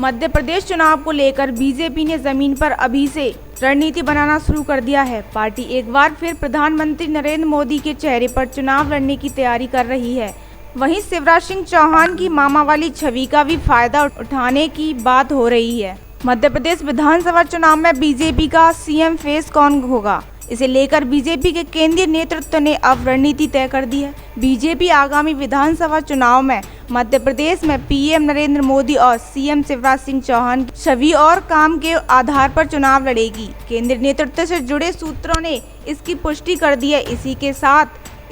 मध्य प्रदेश चुनाव को लेकर बीजेपी ने जमीन पर अभी से रणनीति बनाना शुरू कर दिया है। पार्टी एक बार फिर प्रधानमंत्री नरेंद्र मोदी के चेहरे पर चुनाव लड़ने की तैयारी कर रही है। वहीं शिवराज सिंह चौहान की मामा वाली छवि का भी फायदा उठाने की बात हो रही है। मध्य प्रदेश विधानसभा चुनाव में बीजेपी का सीएम फेस कौन होगा, इसे लेकर बीजेपी के केंद्रीय नेतृत्व ने अब रणनीति तय कर दी है। बीजेपी आगामी विधानसभा चुनाव में मध्य प्रदेश में पीएम नरेंद्र मोदी और सीएम शिवराज सिंह चौहान की छवि और काम के आधार पर चुनाव लड़ेगी। केंद्रीय नेतृत्व से जुड़े सूत्रों ने इसकी पुष्टि कर दी है।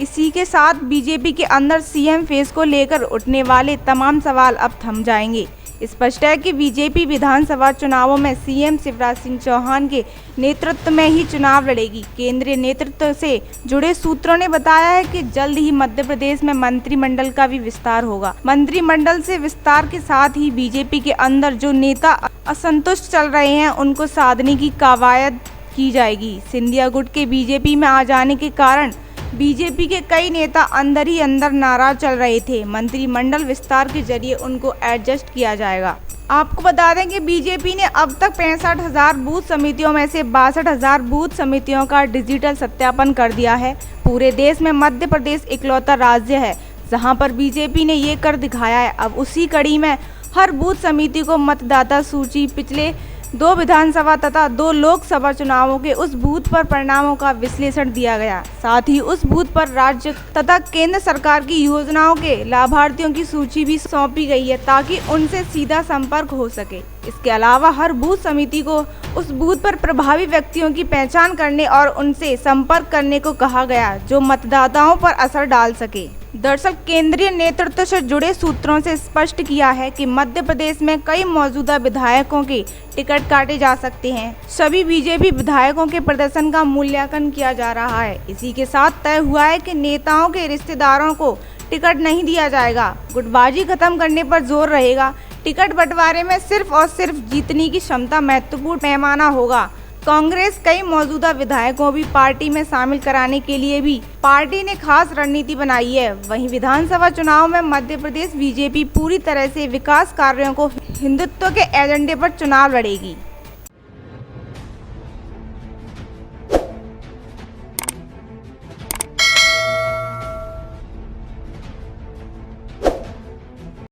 इसी के साथ बीजेपी के अंदर सीएम फेस को लेकर उठने वाले तमाम सवाल अब थम जाएंगे। स्पष्ट है कि बीजेपी विधानसभा चुनावों में सीएम शिवराज सिंह चौहान के नेतृत्व में ही चुनाव लड़ेगी। केंद्रीय नेतृत्व से जुड़े सूत्रों ने बताया है कि जल्द ही मध्य प्रदेश में मंत्रिमंडल का भी विस्तार होगा। मंत्रिमंडल से विस्तार के साथ ही बीजेपी के अंदर जो नेता असंतुष्ट चल रहे हैं उनको साधने की कवायद की जाएगी। सिंधिया गुट के बीजेपी में आ जाने के कारण बीजेपी के कई नेता अंदर ही अंदर नाराज चल रहे थे। मंत्रिमंडल विस्तार के जरिए उनको एडजस्ट किया जाएगा। आपको बता दें कि बीजेपी ने अब तक 65,000 बूथ समितियों में से 62,000 बूथ समितियों का डिजिटल सत्यापन कर दिया है। पूरे देश में मध्य प्रदेश इकलौता राज्य है जहां पर बीजेपी ने ये कर दिखाया है। अब उसी कड़ी में हर बूथ समिति को मतदाता सूची पिछले 2 विधानसभा तथा 2 लोकसभा चुनावों के उस बूथ पर परिणामों का विश्लेषण दिया गया। साथ ही उस बूथ पर राज्य तथा केंद्र सरकार की योजनाओं के लाभार्थियों की सूची भी सौंपी गई है ताकि उनसे सीधा संपर्क हो सके। इसके अलावा हर बूथ समिति को उस बूथ पर प्रभावी व्यक्तियों की पहचान करने और उनसे संपर्क करने को कहा गया जो मतदाताओं पर असर डाल सके। दरअसल केंद्रीय नेतृत्व से जुड़े सूत्रों से स्पष्ट किया है कि मध्य प्रदेश में कई मौजूदा विधायकों के टिकट काटे जा सकते हैं। सभी बीजेपी विधायकों के प्रदर्शन का मूल्यांकन किया जा रहा है। इसी के साथ तय हुआ है कि नेताओं के रिश्तेदारों को टिकट नहीं दिया जाएगा। गुटबाजी खत्म करने पर जोर रहेगा। टिकट बंटवारे में सिर्फ और सिर्फ जीतने की क्षमता महत्वपूर्ण पैमाना होगा। कांग्रेस कई मौजूदा विधायकों भी पार्टी में शामिल कराने के लिए भी पार्टी ने खास रणनीति बनाई है। वहीं विधानसभा चुनाव में मध्य प्रदेश बीजेपी पूरी तरह से विकास कार्यों को हिंदुत्व के एजेंडे पर चुनाव लड़ेगी।